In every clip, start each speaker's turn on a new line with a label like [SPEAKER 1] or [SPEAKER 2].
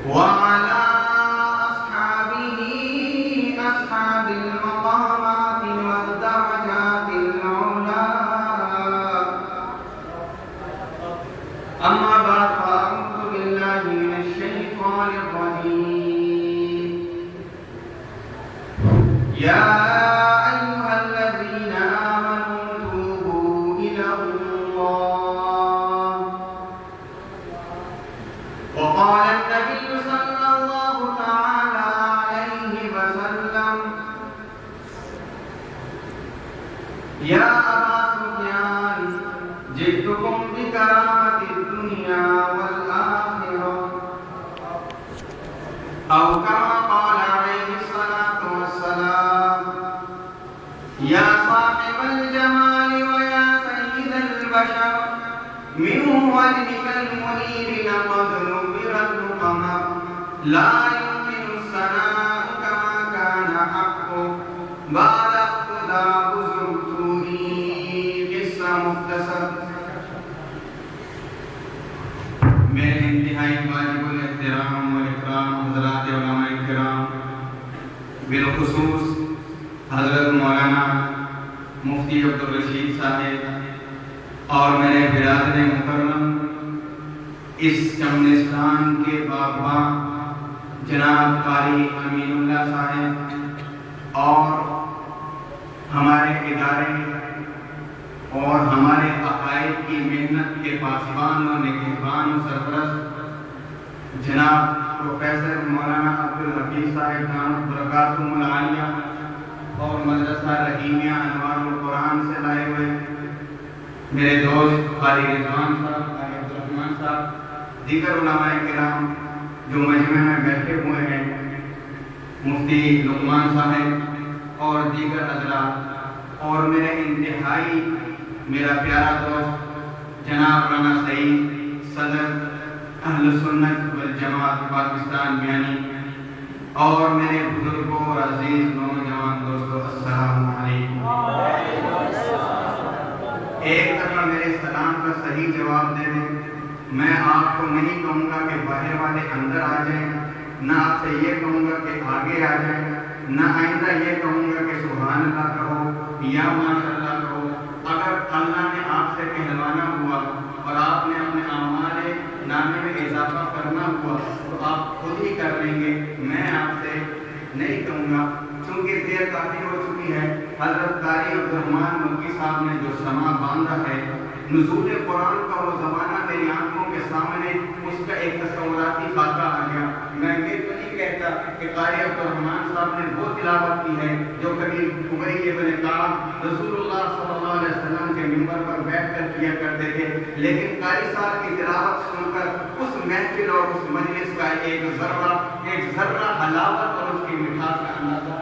[SPEAKER 1] وعلى أصحابه أصحاب المقامات والدرجات العلى. أما بعد فأعوذ بالله من الشيطان الرجيم. يا أيها الذين آمنوا توبوا إلى الله. وقال النبي صلى الله تعالى عليه وسلم: يا أبا سفيان جئتكم بكرامة الدنيا والآخرة، أو كما قال عليه الصلاة والسلام: يا صاحب الجمال ويا سيد البشر من وجهك المنير لقد نبر القمر، لا يمكن الثناء كما كان حقه بعد اختلاف زرتوني. قصہ مختصر. میرے انتہائی واجب الاحترام و اکرام حضرات علماء کرام، بالخصوص حضرت مولانا مفتی عبدالرشید صاحب اور میرے برادر مکرم اس چمنستان کے باغباں جناب قاری امین اللہ صاحب اور ہمارے ادارے اور ہمارے عقائد کی محنت کے پاسبان و نگہبان و سرپرست جناب پروفیسر مولانا عبدالحفیظ صاحب دامت برکاتہم العالیہ اور مدرسہ رحیمیہ انوار القرآن سے لائے ہوئے میرے دوست قاری رضوان صاحب، قاری عبدالرحمن صاحب، دیگر علماء کرام جو مجمع میں بیٹھے ہوئے ہیں، مفتی لقمان صاحب اور دیگر حضرات، اور میرے انتہائی میرا پیارا دوست جناب رانا سعید صدر اہل سنت والجماعت پاکستان میانی، اور میرے بزرگوں اور عزیز نوجوان دوستوں، السلام علیکم. ایک دفعہ میرے سلام کا صحیح جواب دے دیں. میں آپ کو نہیں کہوں گا کہ باہر والے اندر آ جائیں، نہ آپ سے یہ کہوں گا کہ آگے آ جائیں، نہ آئندہ یہ کہوں گا کہ سبحان اللہ کہو یا ماشاء اللہ کہو. اگر اللہ نے آپ سے کہلوانا ہوا اور آپ نے اپنے اعمال نامے میں اضافہ کرنا ہوا تو آپ خود ہی کر لیں گے. میں آپ سے نہیں کہوں گا چونکہ دیر کافی ہو چکی ہے. حضرت قاری عبدالرحمن مکی صاحب نے جو سما باندھا ہے، نزول قرآن کا وہ زمانہ میری آنکھوں کے سامنے اس کا ایک تصوراتی خاکہ آ گیا. میں یہ تو نہیں کہتا کہ قاری عبدالرحمن صاحب نے وہ تلاوت کی ہے جو کبھی ابی ابن کعب رسول اللہ صلی اللہ علیہ وسلم کے منبر پر بیٹھ کر کیا کرتے تھے، لیکن قاری صاحب کی تلاوت سن کر اس محفل اور اس مجلس کا ایک ذرہ حلاوت اور اس کی مٹھاس کا اندازہ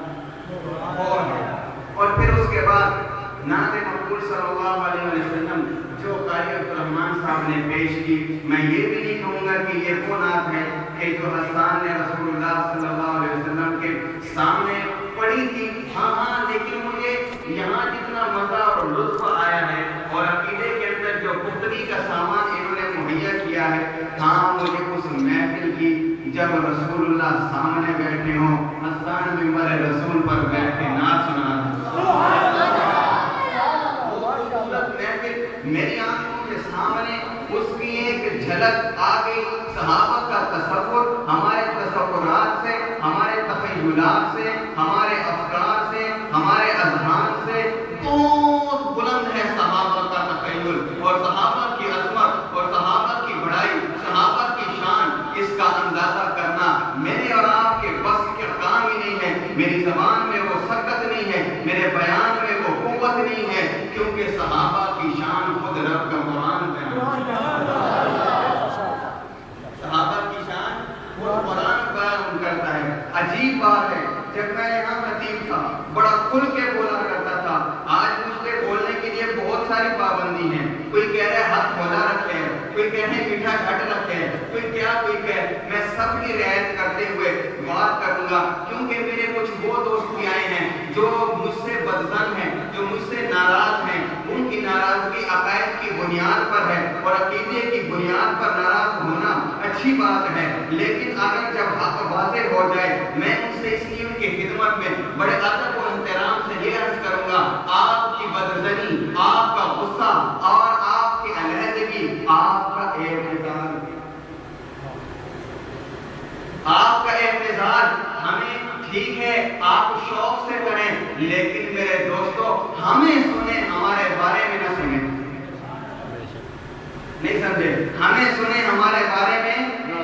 [SPEAKER 1] اور پھر اس کے بعد نعت مقبول صلی اللہ علیہ وسلم جو قاری عبدالرحمن صاحب نے پیش کی، میں یہ بھی نہیں کہوں گا کہ یہ وہ نعت ہے کہ جو حسان نے رسول اللہ صلی اللہ علیہ وسلم کے سامنے پڑھی تھی. ہاں لیکن مجھے یہاں جتنا مزہ اور لطف آیا ہے اور عقیدے کے اندر جو پختگی کا سامان انہوں نے مہیا کیا ہے، ہاں مجھے اس محفل کی جب رسول اللہ سامنے بیٹھے ہوں، حسان منبر رسول پر بیٹھ کے نعت سنا میری آنکھوں کے سامنے اس کی ایک جھلک آ گئی. صحابہ کا تصور ہمارے تصورات سے، ہمارے تخیلات سے، ہمارے افکار سے، ہمارے اذہان سے بہت بلند ہے. صحابہ کا تخیل اور صحابہ کی عظمت اور صحابہ کی بڑائی، صحابہ کی شان، اس کا اندازہ کرنا میرے اور آپ کے بس کے کام ہی نہیں ہے. میری زبان میں وہ سکت نہیں ہے، میرے بیان میں وہ قوت نہیں ہے، کیونکہ صحابہ کی شان خود رب کا قرآن بیان کرتا ہے. صحابہ کی شان خود قرآن بیان کرتا ہے. عجیب بات ہے، جب میں یہاں خطیب تھا بڑا کھل کے بولا کرتا تھا. آج مجھ سے بولنے کے لیے بہت ساری پابندی ہیں. کوئی کہہ رہے ہاتھ کھولا رکھے ہیں، کوئی کہہ رہے میٹھا گھٹ رکھے ہیں، کوئی کیا کوئی کہہ. میں سب کی رعایت کرتے ہوئے بات کروں گا، کیونکہ میرے کچھ وہ دوست بھی آئے ہیں جو مجھ سے بدظن ہیں، جو مجھ سے ناراض ہیں. ان کی ناراضگی عقائد کی بنیاد پر ہے اور عقیدے کی بنیاد پر ناراض ہونا اچھی بات ہے، لیکن اگر جب حق واضح ہو جائے میں ان سے اس لیے ان کی خدمت میں بڑے ادب و احترام سے یہ عرض کروں گا، آپ کی بدزنی، آپ کا غصہ اور آپ کی علیحدگی آپ کا اعتزال، آپ کا اعتزال ہمیں ٹھیک ہے آپ شوق سے کریں، لیکن میرے دوستو ہمیں سنیں، ہمارے بارے میں نہ سنیں، نہیں سمجھے، ہمیں سنیں ہمارے بارے میں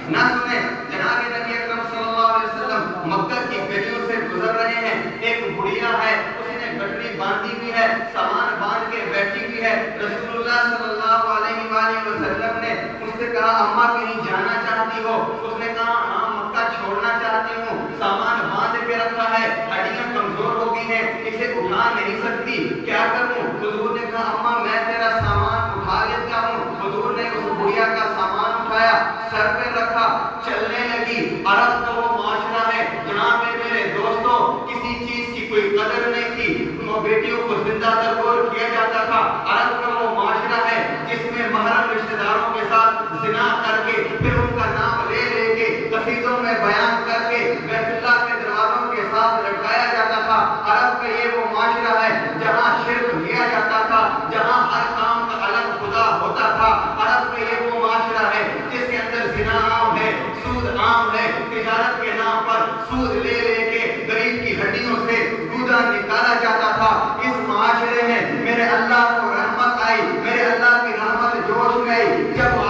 [SPEAKER 1] نہ سنیں۔ جناب نبی اکرم صلی اللہ علیہ وسلم مکہ کی گلیوں سے گزر رہے ہیں، ایک بڑھیا ہے، اس نے گٹڑی باندھی ہوئی ہے، سامان باندھ کے بیٹھی ہوئی ہے، رسول اللہ صلی اللہ علیہ وآلہ وسلم نے اس سے کہا اماں کہیں جانا چاہتی ہو؟ اس نے کہا ہاں مکہ چھوڑنا چاہتی ہوں، سامان باندھ کے رکھا ہے، ہڈیاں کمزور ہو گئی ہیں، اسے اٹھا نہیں سکتی، کیا کروں؟ حضور نے کہا اماں میں تیرا سامان اٹھا لیتا ہوں۔ حضور نے اس بڑھیا کا سامان اٹھایا، سر پہ رکھا، چلنے لگی۔ عرب کا وہ معاشرہ ہے جہاں پہ میرے دوستوں کسی چیز کی کوئی قدر نہیں تھی، وہ بیٹیوں کو زندہ درگور کیا جاتا تھا۔ عرب کا وہ معاشرہ ہے جس میں محرم رشتہ داروں کے ساتھ زنا کر کے پھر ان کا نام لے لے کے قصیدوں میں بیان کر کے بیت اللہ کے دروازوں کے ساتھ لٹکایا جاتا تھا۔ عرب کا یہ وہ معاشرہ ہے جہاں شرک کیا جاتا تھا، جہاں ہر کام کا الگ خدا ہوتا تھا۔ عرب کا یہ وہ معاشرہ ہے جس کے اندر زنا عام ہے، سود عام ہے، تجارت کے نام پر سود لے لے کے غریب کی ہڈیوں سے دودھا نکالا جاتا تھا۔ اس معاشرے میں میرے اللہ کو رحمت آئی، میرے اللہ کی رحمت جوش میں آئی جب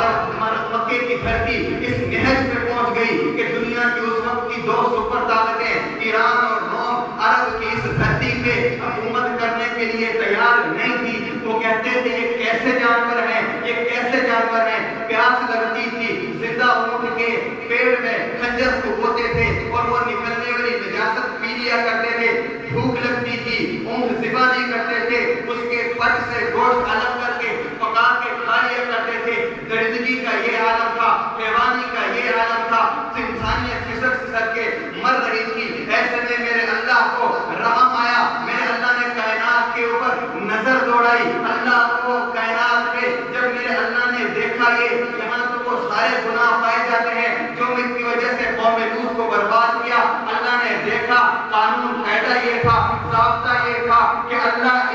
[SPEAKER 1] مکے کی دھرتی اس نہج پہ پہنچ گئی کہ دنیا کی اس وقت کی دو سپر طاقتیں ایران اور روم عرب کی اس دھرتی پہ حکومت کرنے کے لیے تیار نہیں تھی۔ وہ کہتے تھے یہ کیسے جانور ہیں، یہ کیسے جانور ہیں، پیاس لگتی تھی، زندہ اونٹ کے پیڑ میں خنجر کو ہوتے تھے اور وہ نکلنے والی نجاست پی لیا کرتے تھے، بھوک لگتی تھی، اونٹ ذبح نہیں کرتے تھے، اس کے پٹ سے گوشت الگ کر کے پکا کے کھا لیا کرتے تھے۔ درندگی کا یہ عالم تھا، حیوانی کا یہ عالم تھا، انسانیت کھسک کھسک کے مر رہی تھی۔ ایسے میں میرے اللہ کو رحم آیا، میرے اللہ نے کائنات کے اوپر نظر دوڑائی، اللہ کو کائنات میں جب میرے اللہ نے دیکھا یہ یہاں تو وہ سارے گناہ پائے جاتے ہیں جو ان کی وجہ سے قوم لوط کو برباد کیا، اللہ نے دیکھا قانون قاعدہ یہ تھا، ضابطہ یہ تھا کہ اللہ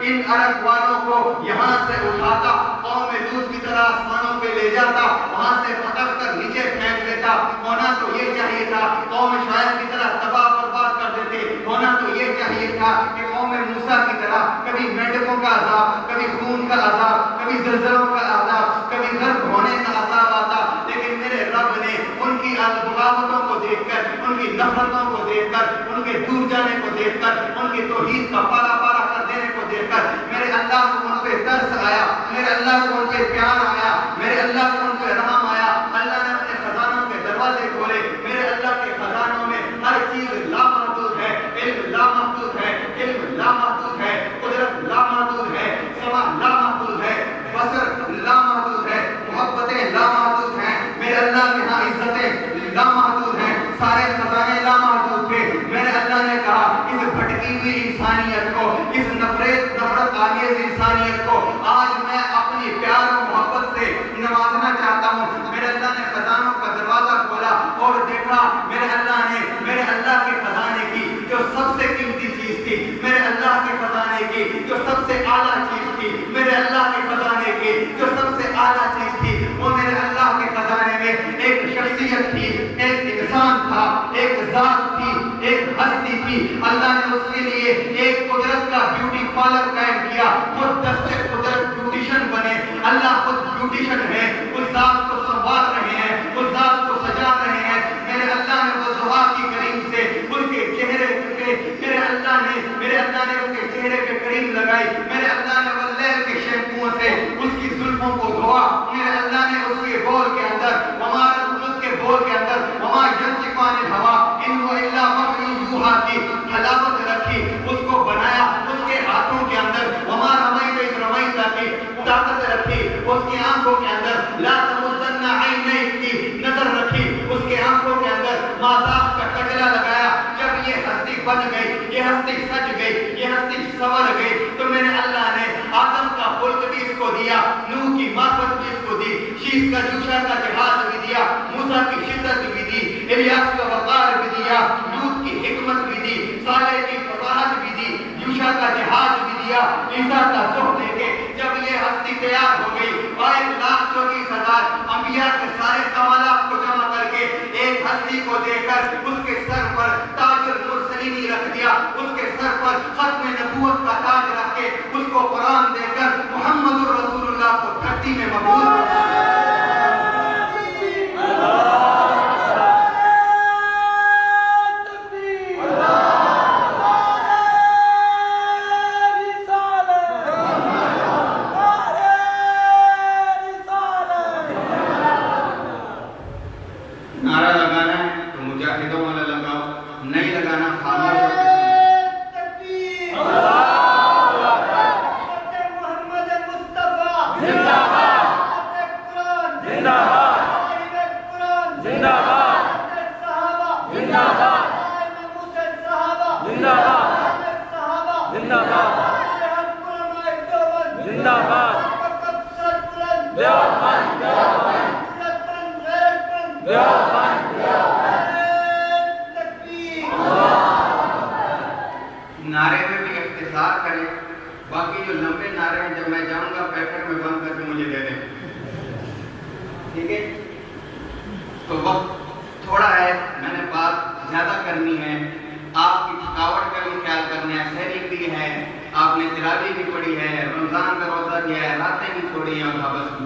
[SPEAKER 1] ان عرب والوں کو یہاں سے اٹھاتا، قوم لوط کی طرح آسمانوں پہ لے جاتا، وہاں سے پٹک کر نیچے پھینک دیتا۔ ہونا تو یہ چاہیے تھا قوم شعیب کی طرح تباہ برباد کر دیتے، ہونا تو یہ چاہیے تھا کہ قوم موسیٰ کی طرح کبھی مینڈکوں کا عذاب، کبھی خون کا عذاب، کبھی زلزلوں کا عذاب، کبھی غرق ہونے کا عذاب آتا، لیکن میرے رب نے ان کی بغاوتوں کو دیکھ کر، ان کی نفرتوں کو دیکھ کر، ان کے دور جانے کو دیکھ کر، ان کی توحید کا پارا پارا کر دینے کو دیکھ کر میرے اللہ کو ان پہ ترس آیا، میرے اللہ کو ان پہ پیار آیا، میرے اللہ کو ان پہ رحم آیا۔ اللہ نے اپنے خزانوں کے دروازے کھولے، میرے اللہ کے خزانوں میں ہر چیز لامحدود ہے، علم لامحدود ہے، علم لامحدود ہے، قدرت لامحدود ہے، سمع لامحدود ہے، بصر لامحدود ہے، محبتیں لامحدود ہیں، میرے اللہ کے ہاں عزتیں لامحدود ہیں، سارے خزانے لامحدود تھے۔ میرے اللہ نے کہا اس بھٹکی ہوئی انسانیت کو، اس نفرت آمیز انسانیت کو آج میں اپنی پیار و محبت سے نوازنا چاہتا ہوں۔ میرے اللہ نے خزانوں کا دروازہ کھولا اور دیکھا، میرے اللہ نے میرے اللہ کے خزانے کی جو سب سے قیمتی چیز تھی، میرے اللہ کے خزانے کی جو سب سے اعلیٰ چیز تھی، میرے اللہ کے خزانے کی جو سب سے اعلیٰ چیز تھی، وہ میرے اللہ کے خزانے میں ایک شخصیت تھی، ایک انسان تھا، ایک ذات تھی، ایک ہستی تھی۔ اللہ نے اس کے لیے ایک قدرت کا بیوٹی پارلر قائم کیا، خود دستے قدرت بیوٹیشن بنے، اللہ خود بیوٹیشن ہے، اس ذات کو سنوار رہے ہیں، اس ذات کو سجا رہے ہیں۔ میرے اللہ نے وہ ضحیٰ کی کریم سے ان کے چہرے پہ میرے اللہ نے اس کے چہرے پہ کریم لگائی، میرے اللہ نے وہ لیل کے شیمپو سے اس کی زلفوں کو دھوا، میرے اللہ نے اس کے بول کے اندر اس کے بول کے اندر وما ينطق عن الهوى ان هو الا وحی یوحی کی حلاوت رکھی، اس کو بنایا، اس کے ہاتھوں کے اندر وما رمیت اذ رمیت کی طاقت رکھی، اس کی آنکھوں کے اندر لا تمدن عینیک کی نظر رکھی، اس کے آنکھوں کے اندر ماذاق کا کجلا لگایا۔ جب یہ ہستی بن گئی، یہ ہستی سج گئی، یہ ہستی سنور گئی، تو میرے اللہ نے آدم کا ملک بھی اس کو دیا، نوح کی معرفت بھی اس کو دی، شیش کا جوشہ کا جہاز بھی دیا، موسیٰ کی شدت بھی دی، الیاس کا وقار بھی دیا، لوط کی حکمت بھی دی، صالح کی فصاحت بھی دی، یوشع کا جہاد بھی دیا، عیسیٰ کا زہد دے کے جب یہ ہستی تیار ہو گئی، 1,34,000 انبیاء کے سارے کمالات کو جمع کر کے ایک ہستی کو دے کر اس کے سر پر تاج المرسلینی رکھ دیا، اس کے سر پر ختم نبوت کا تاج رکھ کے اس کو قرآن دے کر محمد رسول اللہ کو دھرتی میں مبعوث نعرے میں بھی اختصار کریں، باقی جو لمبے نعرے ہیں جب میں جاؤں گا پیکٹ میں بند کر کے مجھے دے دیں، ٹھیک ہے؟ تو وقت تھوڑا ہے، میں نے بات زیادہ کرنی ہے، آپ کی تھکاوٹ کا بھی خیال کرنا ہے، سحری بھی ہے، آپ نے تراویح بھی پڑھی ہے، رمضان کا روزہ بھی ہے، راتیں بھی چھوڑی ہیں اور حبس بھی،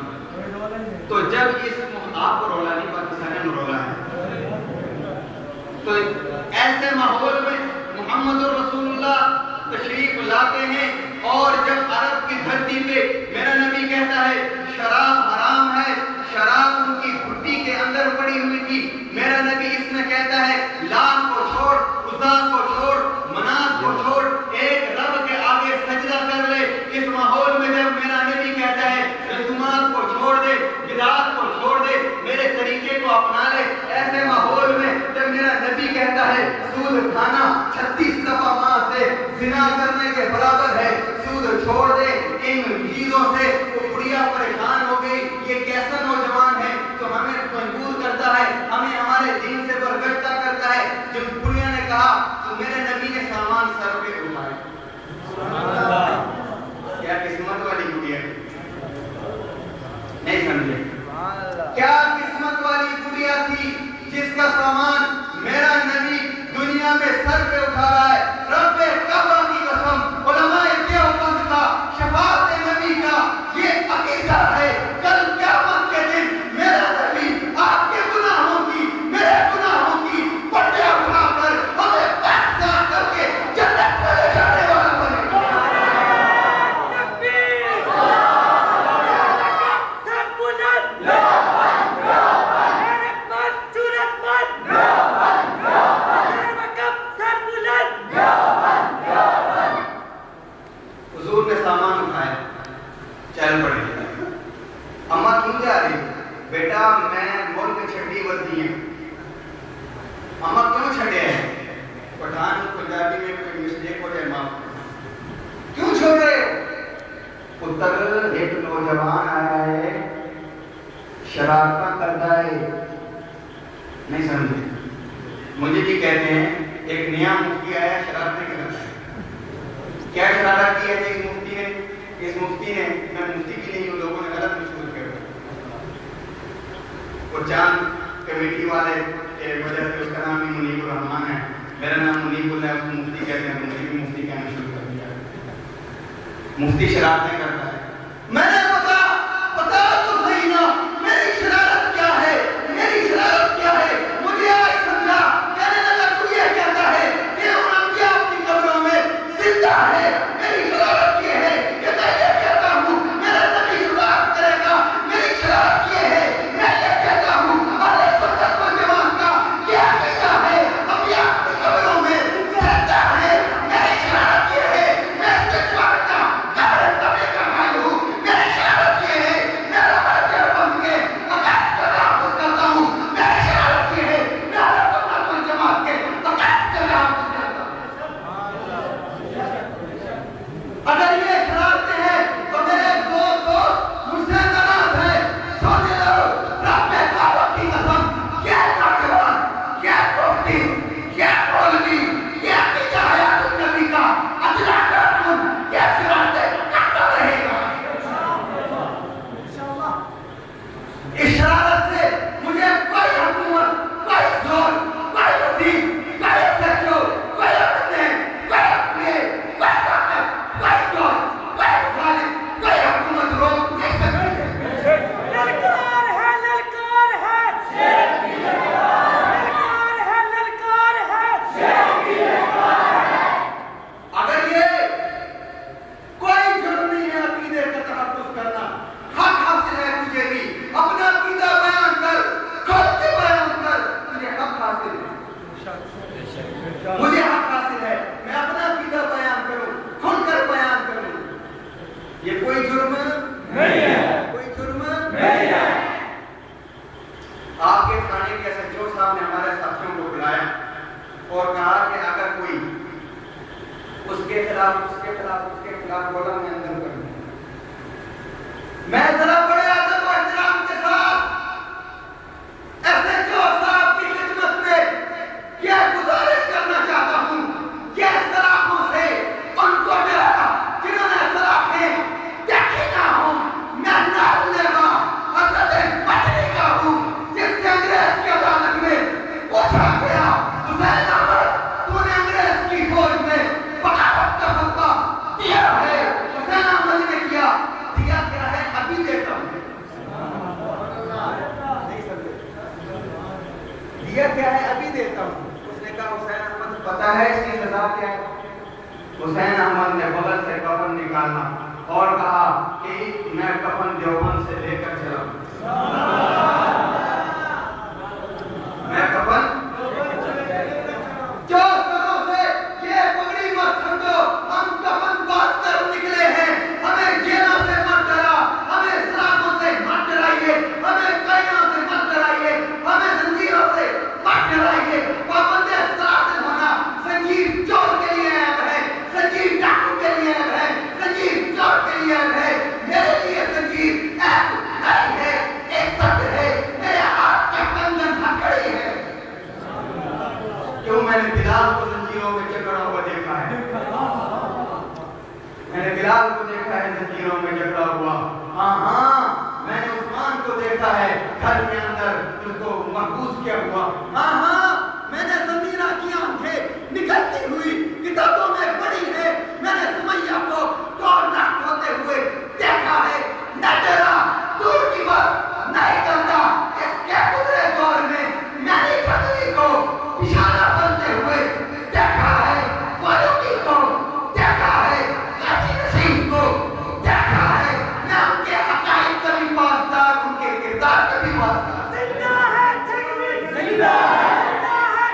[SPEAKER 1] تو جب اس آپ کو رولا نہیں پاکستانی میں رولا ہے، تو ایسے ماحول میں محمد رسول اللہ تشریف لاتے ہیں، اور جب عرب کی دھرتی پہ میرا نبی کہتا ہے شراب حرام ہے، شراب ان کی گھٹی کے اندر پڑی ہوئی تھی، میرا نبی اس میں کہتا ہے لات کو چھوڑ، عزا کو چھوڑ، منات کو چھوڑ، ایک رب کے آگے سجدہ کر لے۔ اس ماحول میں جب میرا نبی کہتا ہے رسومات کو چھوڑ دے، بدعات کو چھوڑ دے، میرے طریقے کو اپنا لے، ایسے ماحول میں جب میرا نبی کہتا ہے سود کھانا 36 دفعہ ماں سے زنا کرنے کے برابر ہے، سود چھوڑ دے، ان چیزوں سے وہ بڑھیا پریشان ہو گئی، یہ کیسا نوجوان ہے تو ہمیں مجبور کرتا ہے، ہمیں ہمارے دین سے برگشتہ کرتا ہے۔ جب بڑھیا نے کہا تو میرے نبی نے سامان سر پہ اٹھایا، کیا قسمت والی بڑھیا ہے، نہیں سمجھے؟ کیا قسمت والی بڑھیا تھی جس کا سامان میرا نبی دنیا میں سر پہ اٹھا رہا ہے۔ رب کعبہ کی قسم، علماء دیوبند کا، شفاعت نبی کا یہ عقیدہ ہے، کل قیامت کے دن میرا نبی آپ کے گناہوں کی، میرے گناہوں کی پٹیاں اٹھا کر ہمیں پیسہ کر کے جنت میں لے جانے والا بنے گا۔ حضور نے سامان اٹھایا، چل پڑے۔ اماں کیوں جا رہی؟ بیٹا میں ملک چھٹی وردی ہیں۔ اماں کیوں چھڑے ہیں؟ پٹھان پنجابی میں کوئی مسٹیک ہو جائے معاف کریں۔ کیوں چھوڑ رہے ہو؟ پتر ایک نوجوان آیا ہے، شرارتاں کرتا ہے، نہیں سمجھے؟ مجھے بھی کہتے ہیں ایک نیا مفتی آیا شرارتیں کرتا ہے۔ کیا شرارت کی ہے اس مفتی نے؟ اس مفتی نے، میں مفتی بھی نہیں ہوں، لوگوں نے غلط مشہور کیا، وہ چاند کمیٹی والے کی وجہ سے اس کا نام بھی منیب الرحمان ہے، میرا نام منیب اللہ ہے، اس کو مفتی کہتے ہیں، مجھے بھی مفتی کہنا شروع کر دیا۔ مفتی شرارتیں کرتا ہے، میں نے بتا تو صحیح نا میری شرارت کیا ہے، میری شرارت کیا ہے؟ مجھے آج سمجھا، کہنے لگا تو یہ کہتا ہے کہ ان انبیاء کی قبروں میں زندہ ہے، میری شرارت یہ ہے کہ میں یہ کہتا ہوں میرا نبی شفاعت کرے گا، میری شرارت یہ ہے میں یہ کہتا ہوں اہل سنت والجماعت کا یہ عقیدہ ہے انبیاء کی قبروں میں زندہ ہے، میری شرارت یہ ہے میں استغفار کا کے تھانے کے SHO صاحب نے ہمارے ساتھیوں کو بلایا اور کہا کہ اگر کوئی اس کے خلاف بولا میں اندر کر دوں. میں ذرا بڑے ادب و احترام کے ساتھ SHO صاحب کی خدمت میں یہ گزارش کرنا چاہتا ہوں کہ اس طرح سے ان کو ڈرایا جنہوں نے سلاخیں دیکھی نہ ہوں. میں نال لیوا حضرت پٹری کا ہوں جس سے انگریز کی عدالت میں پوچھا گیا حسین احمد تو نے انگریز کی فوج میں بغاوت کا فتویٰ دیا ہے. حسین احمد نے کیا کیا ہے ابھی دیتا ہوں. دیا کیا ہے ابھی دیتا ہوں. اس نے کہا حسین احمد پتہ ہے اس کی سزا کیا ہے؟ حسین احمد نے بغل سے کفن نکالا اور کہا کہ میں کفن دیوبند سے لے کر چلا ہوں. میں کفن جو سنوں سے یہ پگڑی مت سمجھو ہم کفن باندھ کر نکلے ہیں. ہمیں جیلوں سے مت ڈرا, ہمیں سلاخوں سے مت ڈرائیے, ہمیں قیدوں سے مت ڈرائیے, ہمیں زنجیروں سے مت ڈرائیے. پابند سلاخ ہونا زنجیر چور کے لیے عیب ہے, زنجیر ڈاکو کے لیے عیب ہے, زنجیر چور کے لیے عیب ہے. میرے لیے زنجیر عیب نہیں ہے, عزت ہے. میرے ہاتھ کے بندھن ہتھکڑی ہے. کیوں میں نے بلال کو زنجیروں میں جکڑا ہوا دیکھا ہے. میں نے بلال کو دیکھا ہے زنجیروں میں جکڑا ہوا. ہاں میں نے عثمان کو دیکھا ہے گھر کے اندر اس کو محفوظ کیا ہوا. ہاں میں نے زمینہ کی آنکھیں نکلتی ہوئی کتابوں میں پڑھی ہے. میں نے سمیہ کو دور نقد ہوتے ہوئے دیکھا ہے. نہ ڈرا دور کی بات نہیں کرتا. اس کے گزرے دور میں میں نے کھڑی کو اشارہ بنتے ہوئے دیکھا ہے. فاروقی کو دیکھا ہے, غازی نصیر کو دیکھا ہے. میں ان کے عقائد کا بھی پاسدار, ان کے کردار کا بھی پاسدار. زندہ ہے تکبیر, زندہ ہے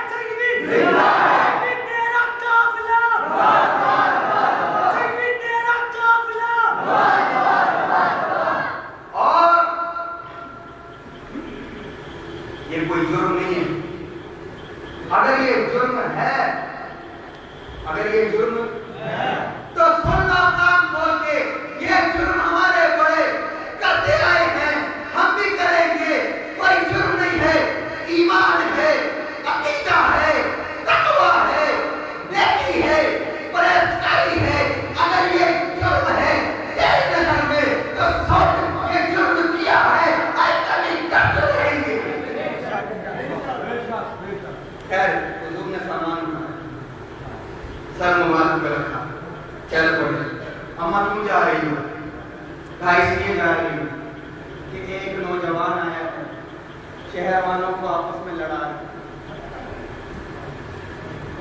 [SPEAKER 1] تکبیر, زندہ ہے تیرا قافلہ, تکبیر تیرا قافلہ. اور یہ کوئی جرم نہیں ہے. اگر یہ جرم ہے, اگر یہ جرم تو سننا کان کھول کے, یہ جرم ہمارے بڑے کرتے آئے ہیں, ہم بھی کریں گے. کوئی جرم نہیں ہے, ایمان ہے, عقیدہ ہے, تقویٰ ہے, نیکی ہے, پرہیزگاری ہے. اگر یہ جرم ہے تیری نظر میں تو سوچ یہ جرم کیا ہے, آئندہ نہیں کرتے رہیں گے. خیر حضور نے سامان اٹھایا, سر مبارک پہ رکھا, چل پڑے. اماں کیوں جا رہی ہو؟ کہا اس لیے جا رہی ہوں کہ ایک نوجوان آیا ہے, شہر والوں کو آپس میں لڑا ہے,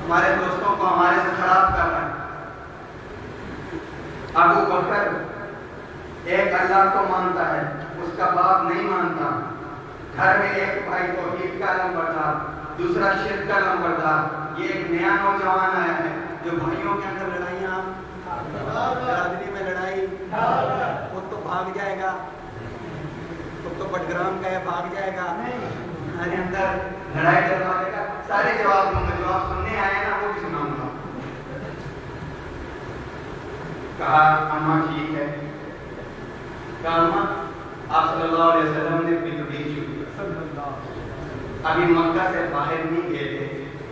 [SPEAKER 1] ہمارے دوستوں کو ہمارے سے خراب کر رہا ہے. ابو بکر ایک اللہ کو مانتا ہے, اس کا باپ نہیں مانتا. گھر میں ایک بھائی توحید کا لمبردار, دوسرا شرک کا لمبردار. یہ ایک نیا نوجوان آیا ہے جو بھائیوں کے اندر لڑائیاں, برادری میں لڑائی, وہ تو بھاگ جائے گا, تو بٹگرام کا ہے بھاگ جائے گا, ہمارے اندر لڑائی ڈروانے کا. سارے جواب دوں گا, جو آپ سننے آئے نا وہ بھی سناؤں گا. کہا اماں ٹھیک ہے. کہا اماں آپ صلی اللہ علیہ وسلم نے اپنی تبلیغ شروع کی, ابھی مکہ سے باہر نہیں گئے تھے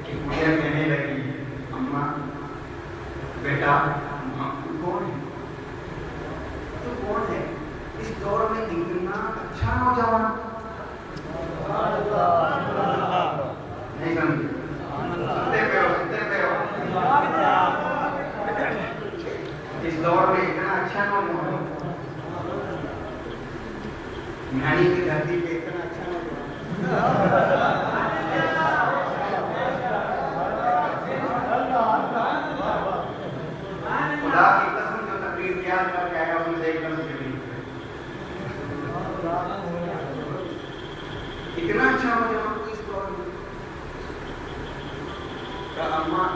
[SPEAKER 1] کہ مجھے کہنے لگی اماں بیٹا تو کون ہے, تو کون ہے اس دور میں اتنا اچھا نوجوان. نہیں سمجھے, سنتے پہ ہو. اس دور میں اتنا اچھا نوجوان, میانی کی دھرتی پہ اتنا اچھا نوجوان. خدا کی قسم جو تقریر کیا کر کے آیا اس میں سے ایک لفظ بھی نہیں. اتنا اچھا نوجوان کو اس دور میں. اماں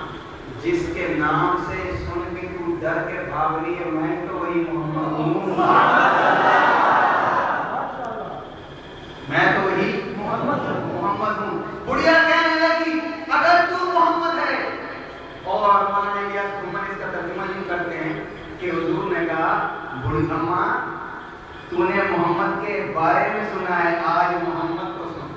[SPEAKER 1] جس کے نام سے سن کے تو ڈر کے بھاگ رہی ہے, میں تو وہی محمد ہوں, میں تو وہی محمد سنا ہے آج محمد کو سن.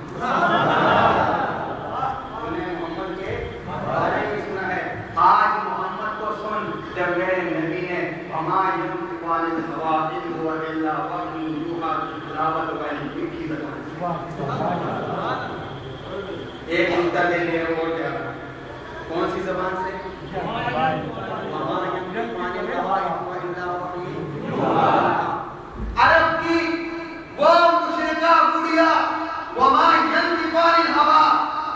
[SPEAKER 1] محمد کے بارے میں سنا ہے آج محمد کو سن. جب میرے نبی نے وما ينطق عن الهوى إن هو إلا وحي يوحى کی تلاوت کی میٹھی زبان. ایک نقطہ لے لیا اور کیا کون سی زبان سے؟ وما ينطق عن الهوى إن هو إلا وحي يوحى. عرب کی وہ مشرکہ گڑیا وما ينطق عن الهوى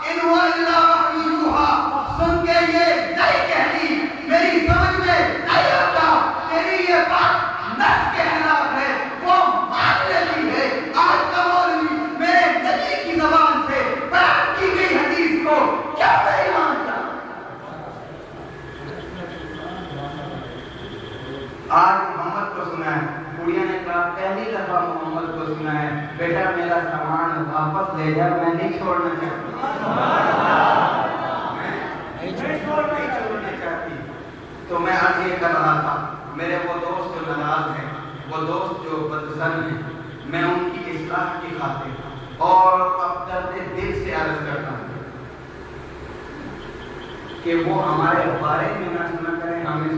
[SPEAKER 1] إن هو إلا وحي يوحى سن کے یہ نہیں کہتی میری سمجھ میں نہیں آتا تیری یہ بات نس کے خلاف ہے وہ مان لیتی ہے. آج کا مولوی میرے نبی کی زبان سے بیان کی گئی حدیث کو کیا نہیں مانتا؟ آج محمد کو سنا ہے. کڑیا نے کہا پہلی دفعہ محمد کو سنا ہے بیٹا میرا سامان واپس لے جا میں نہیں چھوڑنا چاہتی. تو میں آج یہ کر رہا تھا میرے وہ دوست جو ناراض ہیں وہ دوست جو بدظن ہیں میں ان کی اصلاح کی خاطر اور اب درد دل سے عرض کرتا ہوں کہ وہ ہمارے بارے میں نہ سنا کریں ہمیں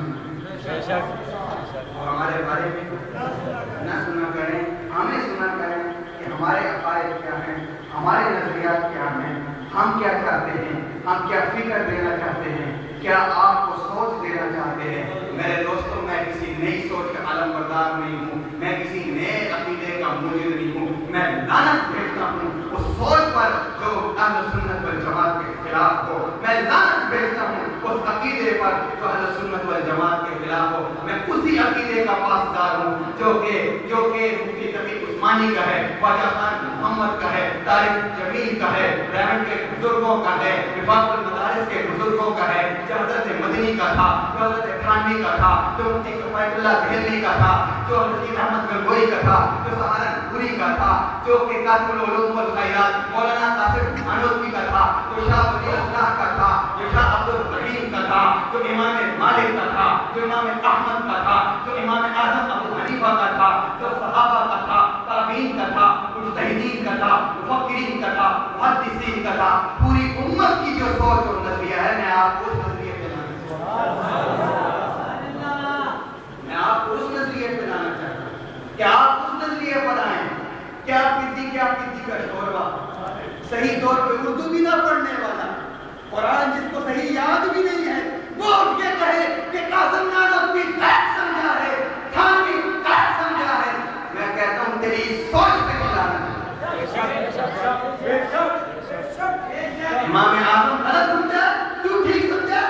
[SPEAKER 1] سنا اور ہمارے بارے میں نہ سنا کریں ہمیں سنا کریں کہ ہمارے عقائد کیا ہیں ہمارے نظریات کیا ہیں ہم کیا چاہتے ہیں ہم کیا فکر دینا چاہتے ہیں کیا آپ کو سوچ دینا چاہتے ہیں. میرے دوستوں میں کسی نئی سوچ کا علم بردار نہیں ہوں میں کسی نئے عقیدے کا موجود نہیں ہوں. میں لعنت بھیجتا ہوں اس سوچ پر جو اہل سنت والجماعت کے خلاف ہو. میں لعنت بھیجتا ہوں اس عقیدے پر جو اہل سنت والجماعت کے خلاف ہو. میں اسی عقیدے کا پاسدار ہوں جو کہ مفتی تقی عثمانی کا ہے خواجہ خان محمد کا ہے طارق جمیل کا ہے ریمنڈ کے بزرگوں کا ہے وفاق المدارس کے بزرگوں کا ہے جو حضرت مدنی کا تھا جو حضرت تھانوی کا تھا جو مفتی کفایت اللہ دہلوی کا تھا جو حضرت احمد گنگوئی کا تھا جو سہارنپوری کا تھا جو کہ قاسم العلوم والخیرات مولانا قاسم انوتوی کا تھا جو شاہ ولی اللہ کا تھا جو شاہ عبد الرحیم کا تھا جو امام مالک کا تھا جو امام احمد کا تھا جو امام اعظم ابو حنیفہ کا تھا جو صحابہ کا تھا تابعین کا تھا مجتہدین کا تھا مفکرین کا تھا محدثین کا تھا. پوری امت کی جو سوچ اور نظریہ ہے میں آپ کو اس نظریے پہ لانا چاہتا ہوں کہ آپ اس نظریے پر آئیں. کیا کسی کا شوربہ صحیح طور پہ اردو بھی نہ پڑھنے والا قرآن جس کو صحیح یاد بھی نہیں ہے وہ یہ کہے کہ قاسم نانوتوی غلط سمجھا ہے تھانوی غلط سمجھا ہے. میں کہتا ہوں تیری سوچ پہ لانا. امام اعظم غلط سمجھا تو ٹھیک سمجھا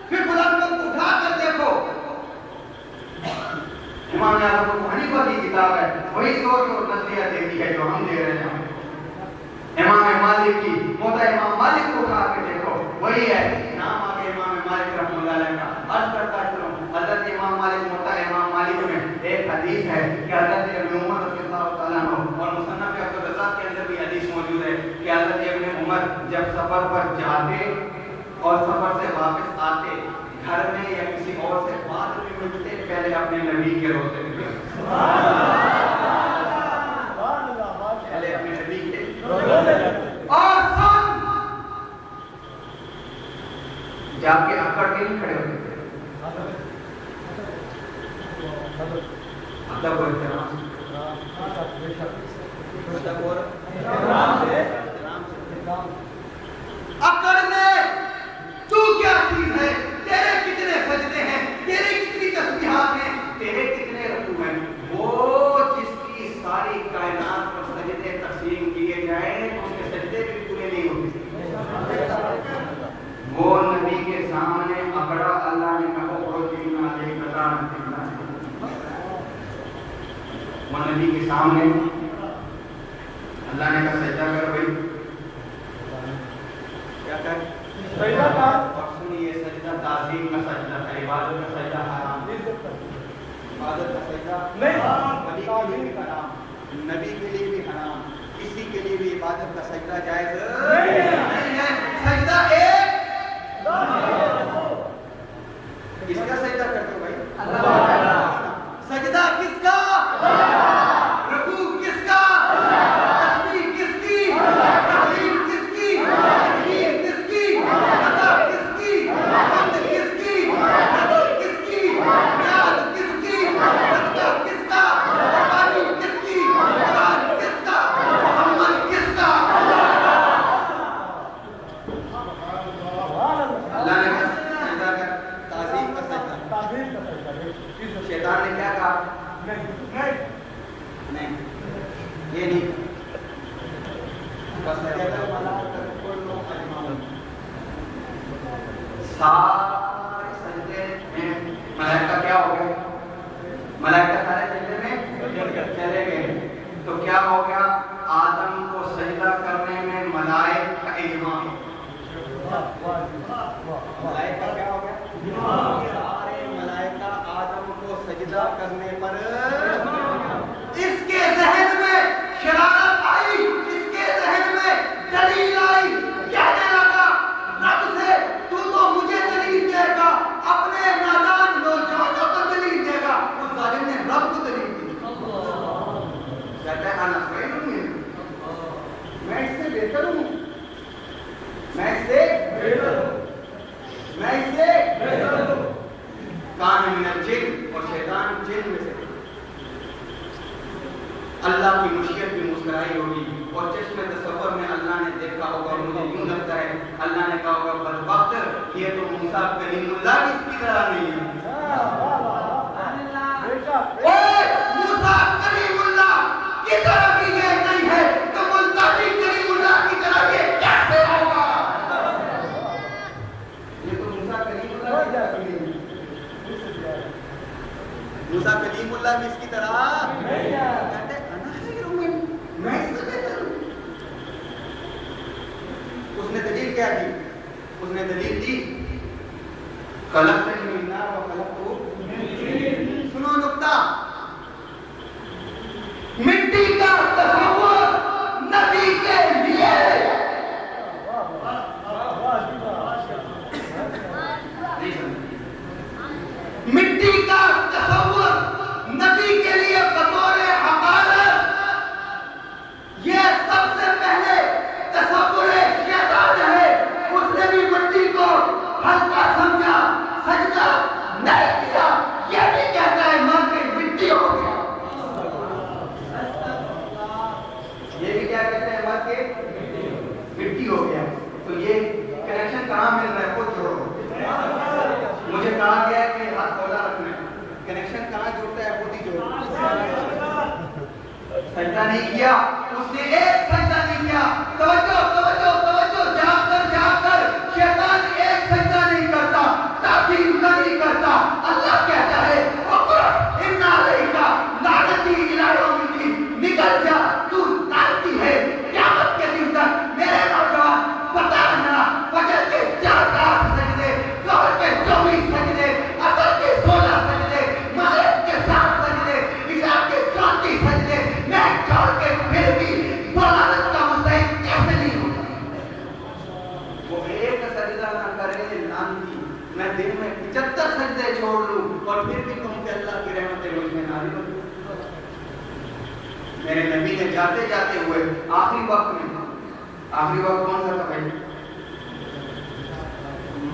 [SPEAKER 1] پھر غلام کو اٹھا کر دیکھو. امام اعظم ابو حنیفہ کی کتاب ہے وہی سوچ اور نظریہ دیتی ہے جو ہم دے رہے ہیں. امام مالک کی موتا امام مالک کو اٹھا کے دیکھو وہی ہے. نام آگے امام مالک رحمۃ اللہ علیہ کا عرض کرتا چلوں حضرت امام مالک موتا امام مالک میں ایک حدیث ہے کہ حضرت ابن عمر رضی اللہ تعالیٰ عنہ اور مصنف عبدالرزاق کے اندر بھی حدیث موجود ہے کہ حضرت ابن عمر جب سفر پر جاتے اور سفر سے واپس آتے گھر میں یا کسی اور سے بات بھی ملتے پہلے اپنے نبی کے روزے میں پہلے اپنے نبی کے اور سن جا کے اکڑ کے نہیں کھڑے ہوتے تھے. ادب و احترام اکڑنے تو کیا چیز ہے تیرے کتنے سجدے ہیں تیرے کتنی تسبیحات ہیں تیرے کتنے رکوع ہیں. وہ جس کی ساری کائنات پر سجدے تقسیم کیے جائیں اس کے سجدے بھی پورے نہیں ہوتے. وہ نبی کے سامنے اکڑا اللہ نے کہا وہ نبی کے سامنے اللہ نے کہا سجدہ کر بھائی کیا کر سجدہ کر. اور سنیے سجدہ تعظیم کا سجدہ ہے عبادت کا سجدہ حرام عبادت کا سجدہ نہیں نبی کے لیے بھی حرام کسی کے لیے بھی عبادت کا سجدہ جائز نہیں ہے. سجدہ ایک کس کا سجدہ کرتے ہو بھائی اللہ. سجدہ کس کا رکوع کس کا سارے سجدے میں ملائکہ کیا ہو گئے؟ ملائکہ سارے سجدے میں چلے گئے. تو کیا ہو گیا؟ آدم کو سجدہ کرنے میں ملائکہ کا اجماع. ملائکہ کیا ہو گیا؟ سارے ملائکہ آدم کو سجدہ کرنے پر. اس کے ذہن میں شرارت آئی، اس کے ذہن میں دلیل آئی، کہنے لگا رب سے تو مجھے دلیل دے گا، اپنے نادان نوجوانوں کو دلیل دے گا. اس ظالم نے رب کو دلیل دی. کہتا ہے انا خیر منہ، میں اس سے بہتر ہوں، میں اس سے بہتر ہوں، میں اس سے بہتر ہوں. کان من الجن، اور شیطان جن میں سے. اللہ کی مشیت بھی مسکرائی ہوگی اور چشم تصور میں اللہ نے دیکھا ہوگا. مجھے یوں لگتا ہے اللہ نے کہا ہوگا بدبخت یہ تو موسیٰ کلیم اللہ کی اس کی طرح نہیں ہے. موسیٰ کلیم اللہ کی طرح بھی یہ نہیں ہے تو ملتقی کلیم اللہ کی طرح یہ کیسے ہوگا؟ یہ تو موسیٰ کلیم اللہ کی طرح نہیں ہے. موسیٰ کلیم اللہ بھی اس کی طرح نہیں ہے. میں اس سے بہتر ہوں. اس نے دلیل کیا دی؟ اس نے دلیل دی خلقتنی من نار و خلقتہ من طین. سنو نکتہ، مٹی کا تصور نبی کے لیے مٹی کا تصور نبی کے لیے بطور حقارت، یہ سب سے پہلے تصور شیطان ہے. اس نے بھی مٹی کو ہلکا سمجھا، سجدہ نہیں کیا. یہ بھی کہتا ہے ماں کے مٹی ہو گیا. یہ بھی کیا کہتا ہے ماں کے مٹی ہو گیا. تو یہ کنیکشن کہاں مل رہا ہے؟ خود جوڑو. مجھے کہا گیا ہے کہ ہاتھ کھولا رکھنا ہے. کنیکشن کہاں جڑتا ہے؟ خود ہی جوڑو. سجدہ نہیں کیا، اس نے ایک سجدہ نہیں کیا. توجہ توجہ توجہ، جاگ کر شیطان ایک سجدہ نہیں کرتا، تعظیم کا نہیں کرتا. اللہ کہتا ہے اقرأ ان علیک لعنتی الی یوم الدین. نکل جا، تو لعنتی ہے قیامت کے دن تک. میرے نوجوان بتا رہنا فجر کے 4 سجدے، ظہر کے 24 سجدے، عصر کے 16 سجدے، مغرب کے 7 سجدے، عشاء کے 34 سجدے میں چھوڑ کے پھر بھی ضلالت کا مستحق کیسے نہیں ہوتا؟ وہ ایک سجدہ نہ کرے لعنتی. میں دن میں 75 سجدے چھوڑ لوں اور پھر بھی کہوں کہ اللہ کی رحمت مجھ میں نازل ہو. میرے نبی نے جاتے جاتے ہوئے آخری وقت میں، آخری وقت کون سا تھا بھائی؟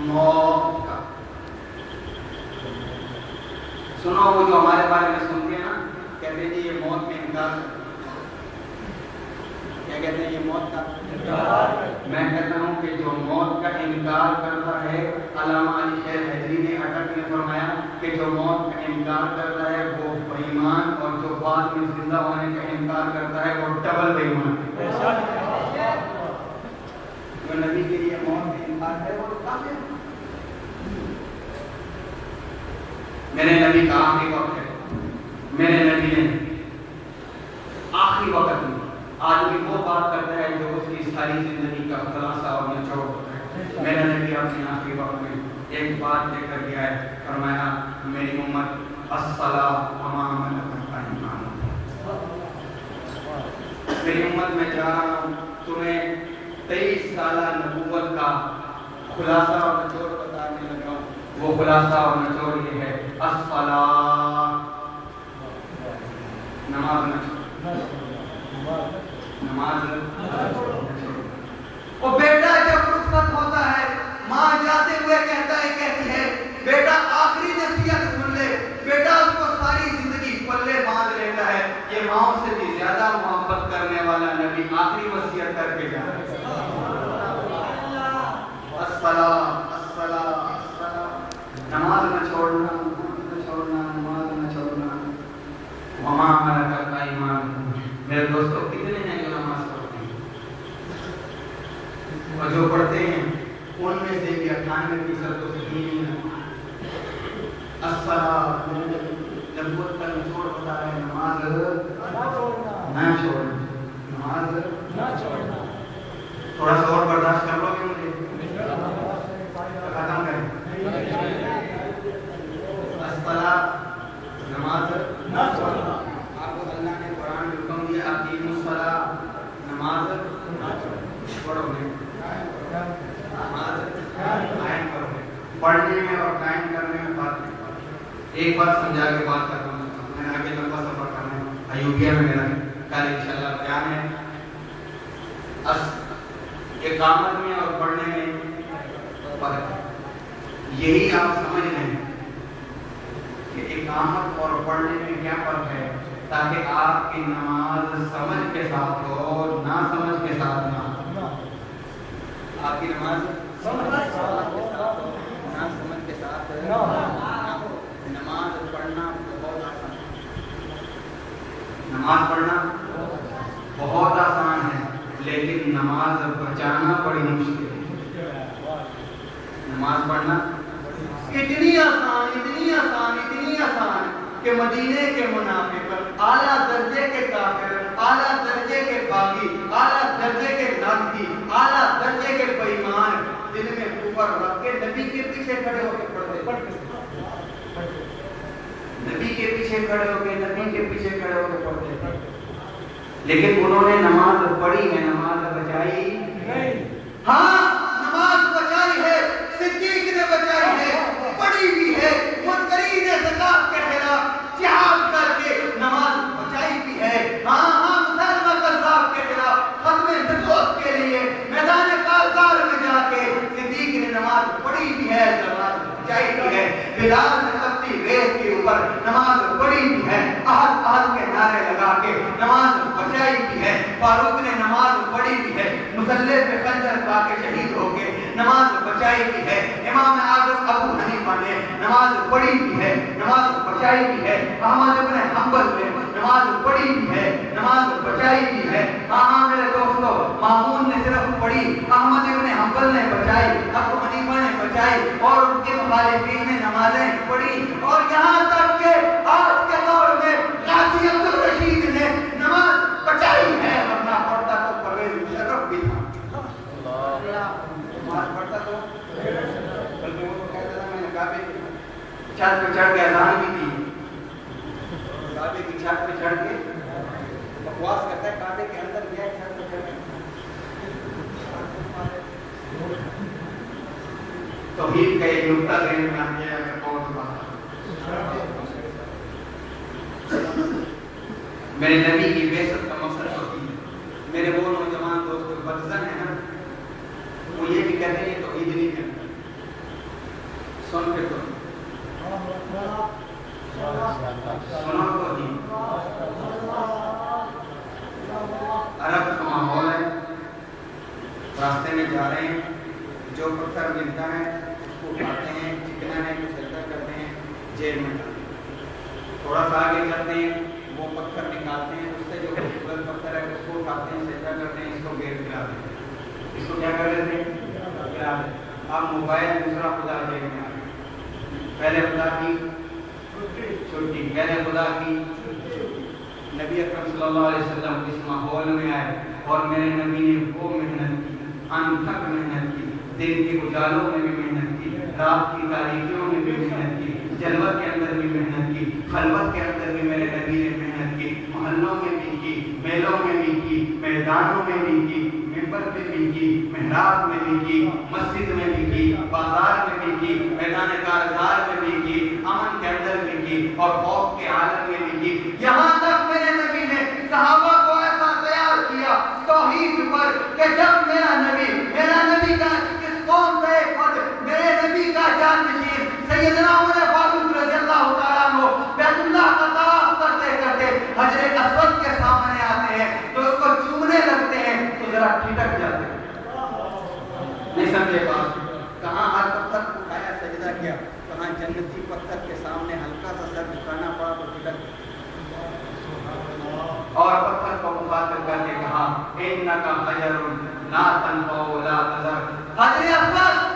[SPEAKER 1] موت کا. سنو، وہ جو ہمارے بارے میں سنتے ہیں نا، کہتے ہیں جی یہ موت میں انکار. کیا کہتے ہیں؟ یہ موت کا انکار. میں کہتا ہوں کہ جو موت کا انکار کرتا ہے، علامہ علی شیر حیدری نے اٹک میں فرمایا کہ جو موت کا انکار کرتا ہے وہ بے ایمان، اور جو بعد میں زندہ ہونے کا انکار کرتا ہے وہ ڈبل بے ایمان. جو نبی کے لیے موت کا انکار ہے وہ کافر ہے. میرے نبی کا آخری وقت ہے. میرے نبی نے آخری وقت میں آدمی وہ بات کرتا ہے جو اس کی ساری زندگی کا خلاصہ اور نچوڑ ہوتا ہے. میرا نبی اپنے آخری وقت میں ایک بات لے کر گیا ہے. فرمایا میری امت الصلاۃ وما ملکت ایمانکم. میری امت میں جا رہا ہوں تمہیں 23 سالہ نبوت کا خلاصہ اور نچوڑ بتانے لگا ہوں. وہ خلاصہ اور نچوڑ یہ ہے الصلاۃ، نماز نماز. اور بیٹا جب رخصت ہوتا ہے، ماں جاتے ہوئے کہتی ہے بیٹا آخری نصیحت سن لے. بیٹا اس کو ساری زندگی پلے باندھ لیتا ہے. یہ ماؤں سے بھی زیادہ محبت کرنے والا نبی آخری وصیت کر کے جا رہا ہے. الصلاۃ الصلاۃ الصلاۃ. نماز نہ چھوڑنا، نماز نہ چھوڑنا، نماز نہ چھوڑنا. وما ملکت ایمانکم. میرے دوستو کتنے ہیں جو نماز پڑھتے ہیں اور جو پڑھتے ہیں ان میں سے بھی 98% تو صحیح نہیں ہے۔ الصلاۃ نبوت کا نچوڑ ہوتا ہے نماز نہ چھوڑنا، نماز نہ چھوڑنا۔ تھوڑا سا اور برداشت کر لو گے مجھے؟ ختم کریں۔ الصلاۃ نماز نہ چھوڑنا۔ آپ کو اللہ نے قرآن میں حکم دیا اقیموا الصلاۃ، نماز پڑھو گے، نماز قائم کرو گے۔ پڑھنے میں اور قائم کرنے میں فرق ہے۔ ایک بات سمجھا کے بات کرتا ہوں، میں نے آگے لمبا سفر کرنا ہے، ایوبیہ میں میرا کل انشاءاللہ بیان ہے۔ اقامت میں اور پڑھنے میں فرق ہے، یہی آپ سمجھ لیں کہ اقامت اور پڑھنے میں کیا فرق ہے، تاکہ آپ کی نماز سمجھ کے ساتھ ہو، نہ سمجھ کے ساتھ نہ ہو۔ آپ کی نماز سمجھ کے ساتھ ہو، نہ سمجھ کے ساتھ نہ ہو۔ نماز پڑھنا بہت آسان ہے، نماز پڑھنا بہت آسان ہے، لیکن نماز بچانا بڑی مشکل ہے۔ نماز پڑھنا اتنی آسان اتنی آسان اتنی آسان کہ مدینے کے منافق، اعلیٰ درجے کے کافر، اعلیٰ درجے کے باغی، اعلیٰ درجے کے ناقصی، اعلیٰ درجے کے بے ایمان دل میں اوپر رکھ کے نبی کے پیچھے کھڑے ہو کے پڑھتے، نبی کے پیچھے کھڑے ہو کے نبی کے پیچھے کھڑے ہو کے پڑھتے، لیکن انہوں نے نماز پڑھی ہے، نماز بچائی نہیں۔ ہاں نماز بچائی ہے، صدیق نے بچائی ہے، پڑھی بھی ہے، منکرین زکات کے خلاف جہاد کر کے نماز بچائی بھی ہے۔ ہاں مسلمہ قذاب کے خلاف ختم نبوت کے لیے میدان کارزار میں جا کے صدیق نے نماز پڑھی بھی ہے، نماز بچائی بھی ہے۔ بلال نے تپتی ریت کے اوپر نماز پڑھی بھی ہے، احد احد کے نعرے لگا کے نماز بچائی بھی ہے۔ فاروق نے نماز پڑھی بھی ہے، مسلح پہ خنجر کھا کے شہید ہو کے نماز بچائی بھی ہے۔ امام اعظم ابو حنیفہ نے نماز پڑھی بھی ہے، نماز بچائی بھی ہے۔ احمد ابن حنبل نے نماز پڑھی بھی ہے، نماز بچائی بھی ہے۔ ہاں میرے دوستو، مامون نے صرف پڑھی، احمد ابن حنبل نے بچائی، ابو حنیفہ نے بچائی، اور ان کے مخالفین نے نمازیں پڑھی، اور یہاں تک کہ آج کے دور میں غازی عبد الرشید نے نماز بچائی ہے، ورنہ پڑھتا تو پرویز مشرف بھی تھا۔ نماز پڑھتا تو بلکہ وہ کہتا تھا میں نے کعبے کی چھت پہ چڑھ کے اذان بھی کی، کعبے کی چھت پہ چڑھ کے بکواس کرتا ہے، کعبے کے اندر گیا چھت پہ چڑھ کے۔ توحید کا ایک نقطہ ذہن میں آ گیا ہے، کون سی بات میرے نبی کی بعثت کا مقصد توحید ہے۔ میرے وہ نوجوان دوست بدزن ہیں نا، وہ یہ بھی کہتے ہیں توحید نہیں کرتا، سن کے تو سنو توحید۔ عرب کا ماحول ہے، راستے میں جا رہے ہیں، جو پتھر ملتا ہے اس کو اٹھاتے ہیں، چکنا ہے تو سجدہ کرتے ہیں، جیب میں ڈالتے ہیں، تھوڑا سا آگے چلتے ہیں، وہ پتھر نکالتے ہیں، اس سے جو خوبصورت پتھر ہے اس کو اٹھاتے ہیں، سجدہ کرتے ہیں، اس کو گیٹ گرا دیتے ہیں، اس کو کیا کر لیتے ہیں؟ گرا دیتے ہیں۔ اب موبائل دوسرا خدا جیب میں آ گیا، پہلے خدا کی چھٹی، پہلے خدا کی نبی اکرم صلی اللہ علیہ وسلم اس ماحول میں آئے، اور میرے نبی نے وہ محنت کی، انتھک محنت کی، دن کے اجالوں میں بھی محنت کی، رات کی تاریکیوں میں بھی محنت کی، جلوت کے اندر بھی محنت کی، خلوت کے اندر بھی میرے نبی نے محنت کی، محلوں میں بھی کی، میلوں میں بھی کی، میدانوں میں بھی کی، ممبر میں بھی کی، محراب میں بھی کی، مسجد میں بھی کی، بازار میں بھی کی، میدان کارزار میں بھی کی، امن کے اندر بھی کی، اور خوف کے عالم میں بھی کی۔ یہاں تک میرے نبی نے صحابہ کو ایسا تیار کیا توحید پر کہ جب میرا نبی کا اس قوم کا ایک فرد، میرے نبی کا جانشین سیدنا عمر فاروق رضی اللہ تعالیٰ عنہ بیت اللہ کا طواف کرتے کرتے حجر اسود کے سامنے آتے ہیں تو اس کو چومنے لگتے ہیں تو ذرا ٹھٹک جاتے ہیں۔ نہیں سمجھے بات؟ کہاں ہر پتھر اٹھایا سجدہ کیا، کہاں جنتی پتھر کے سامنے ہلکا سا سر جھکانا پڑا تو ٹھٹک، اور پتھر کو مخاطب کر کے کہا انک حجر لا تنفع ولا تضر۔ حجر اسود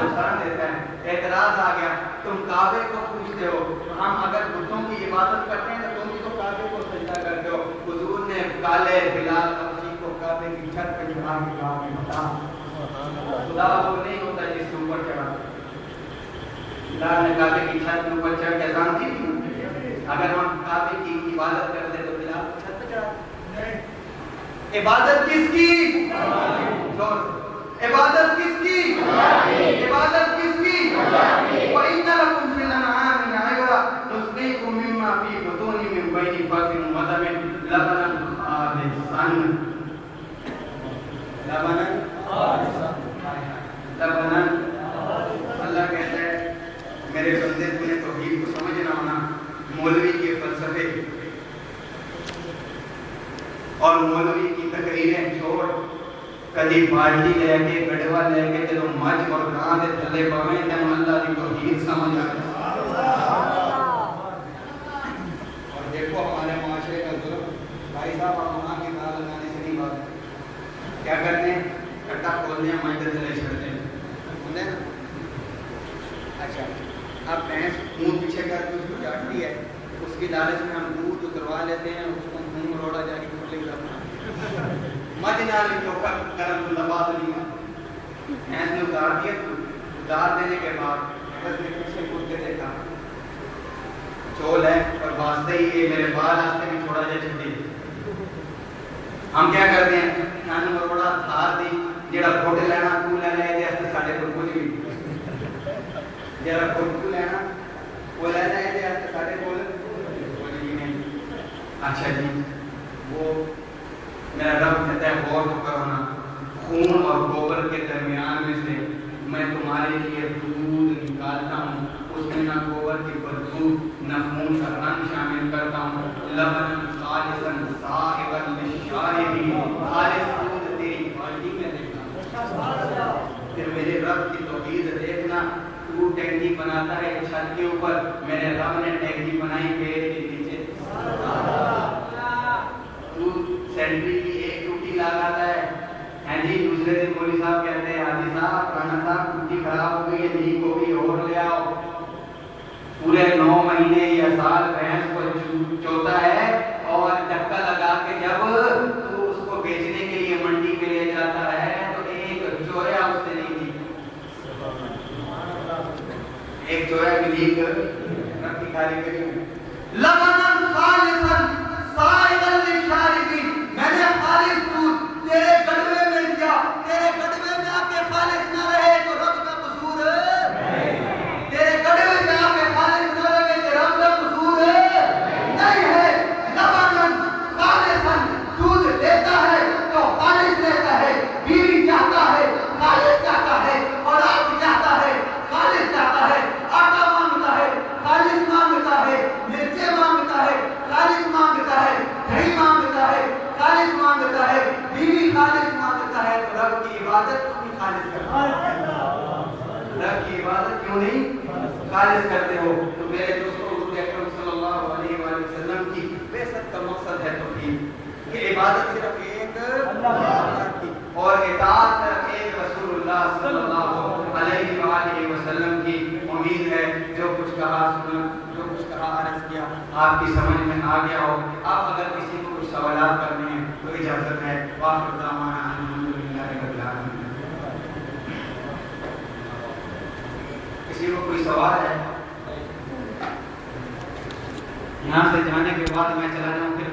[SPEAKER 1] نقصان دیتا ہے. اعتراض آ گیا, تم کعبے کو پوچھتے ہو, ہم اگر بتوں کی عبادت کرتے ہیں تو تم بھی تو کعبے کو سجدہ کرتے ہو. حضور نے کالے بلال حبشی کو کعبے کی چھت پہ چڑھا کے کہا کہ بتا, خدا وہ نہیں ہوتا جس کے اوپر چڑھا. بلال نے کعبے کی چھت کے اوپر چڑھ کے اذان دی تھی. اگر ہم کعبے کی عبادت کرتے تو بلال کو چھت پہ چڑھا. عبادت کس کی؟ عبادت کس کی؟ عبادت کس کی؟ وَإِنَّ لَكُمْ فِي الْأَنْعَامِ لَعِبْرَةً نُسْقِيكُم مِّمَّا فِي بُطُونِهِ مِن بَيْنِ فَرْثٍ وَدَمٍ لَبَنًا خَالِصًا. لبنًا. اللہ کہتا ہے میرے بندے تمہیں توحید کو سمجھنا ہونا. مولوی کے فلسفے اور مولوی کی تقریریں چھوڑ, کدی بالٹی لے کے گڑوا لے کے جدو مجھ اور گاں دے تھلے پویں تے اللہ دی توحید سمجھ آ جائے. اور دیکھو ہمارے معاشرے کا ظلم, بھائی صاحب آپ وہاں کی گاہ لگانے سے نہیں بات. کیا کرتے ہیں, کٹا کھولتے ہیں, مجھ دے تھلے چھڑتے ہیں. اچھا, اب بھینس منہ پیچھے کر کے اس کو چاٹتی ہے, اس کی لالچ میں ہم دودھ اتروا لیتے ہیں, اس کو منہ مروڑا جا کے کھولے گا. مجھ نالی چوکا کرم لباس نہیں ہے. بھینس نے اتار دیا, اتار دینے کے بعد بس میں پیچھے کود کے دیکھا, چول ہے اور واسطے ہی یہ میرے بال آستے بھی تھوڑا جا چھٹی. ہم کیا کرتے ہیں, کھانے مروڑا تھار دی جڑا فوٹ لینا تو لینا ہے جیسے ساڑھے کو کچھ بھی جڑا فوٹ تو لینا وہ لینا ہے جیسے ساڑھے کو کچھ بھی نہیں. اچھا جی, وہ میرا رب کہتا ہے غور تو کرو نا, خون اور گوبر کے درمیان میں سے میں تمہارے لیے دودھ نکالتا ہوں, اس میں نہ گوبر کی بدبو نہ خون کا رنگ شامل کرتا ہوں. لبن خالصا صائغا للشاربین, خالص دودھ تیری بالٹی میں دیکھتا ہوں. پھر میرے رب کی توحید دیکھنا, تو ٹینکی بناتا ہے چھت کے اوپر, میرے رب نے ٹینکی بنائی پیڑ کے نیچے. تو سینٹری کی ایک ٹوٹی لگاتا ہے جی, دوسرے دن مولوی صاحب کہتے ہیں حاجی صاحب رانا صاحب ٹوٹی خراب ہو گئی ہے, لیک ہو گئی, اور لے آؤ. پورے 9 مہینے یا سال بھینس کو چوتا ہے اور چکا لگا کے جب تو اس کو بیچنے کے لیے منڈی میں لے جاتا ہے تو ایک چوریا اس سے نہیں تھی. ایک چوریا بھی لیک رکھی کھاری کری. لبنا خالصا صائغا للشاربین, میں نے خالص دودھ تیرے گڑوے میں دیا, تیرے گڑوے میں آ کے خالص نہ رہے تو رب کا قصور ہے. تیرے گڑوے میں آ کے خالص نہ رہے تو رب کا قصور ہے نہیں ہے. لبنا خالصا, دودھ لیتا ہے تو خالص لیتا ہے. بیوی چاہتا ہے خالص چاہتا ہے, اور آپ چاہتا ہے خالص چاہتا ہے. آٹا مانگتا ہے خالص مانگتا ہے, مرچیں مانگتا ہے خالص مانگتا ہے, دہی مانگتا ہے خالص مانگتا ہے, بیوی خالص مانگتا ہے. تو رب کی عبادت کیوں نہیں خالص کرتے؟ رب کی عبادت کیوں نہیں خالص کرتے ہو؟ تو میرے دوستوں, حضور اکرم صلی اللہ علیہ وآلہ وسلم کی بعثت کا مقصد ہے توحید. کہ عبادت صرف ایک اللہ کی اور اطاعت صرف ایک رسول اللہ صلی اللہ علیہ وآلہ وسلم کی. امید ہے جو کچھ کہا سنا, جو کچھ کہا عرض کیا آپ کی سمجھ میں آ گیا ہو. آپ اگر کسی کو کچھ سوالات کرنے ہیں تو اجازت ہے. وآخر دعوانا الحمدللہ رب العالمین. کسی کو کوئی سوال ہے؟ یہاں سے جانے کے بعد میں چلا جاؤں پھر